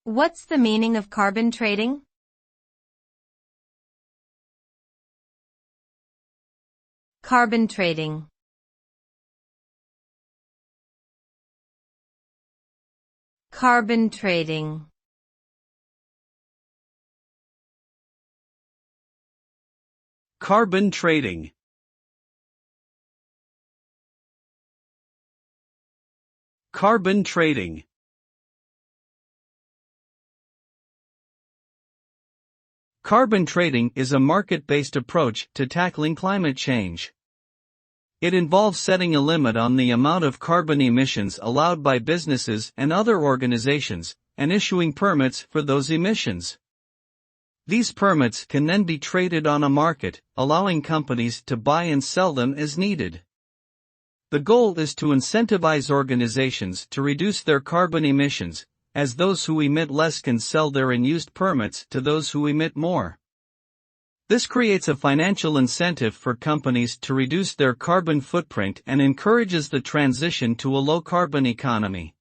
What's the meaning of carbon trading? Carbon trading. Carbon trading. Carbon trading. Carbon trading. Carbon trading is a market-based approach to tackling climate change. It involves setting a limit on the amount of carbon emissions allowed by businesses and other organizations, and issuing permits for those emissions. These permits can then be traded on a market, allowing companies to buy and sell them as needed. The goal is to incentivize organizations to reduce their carbon emissions, as those who emit less can sell their unused permits to those who emit more. This creates a financial incentive for companies to reduce their carbon footprint and encourages the transition to a low-carbon economy.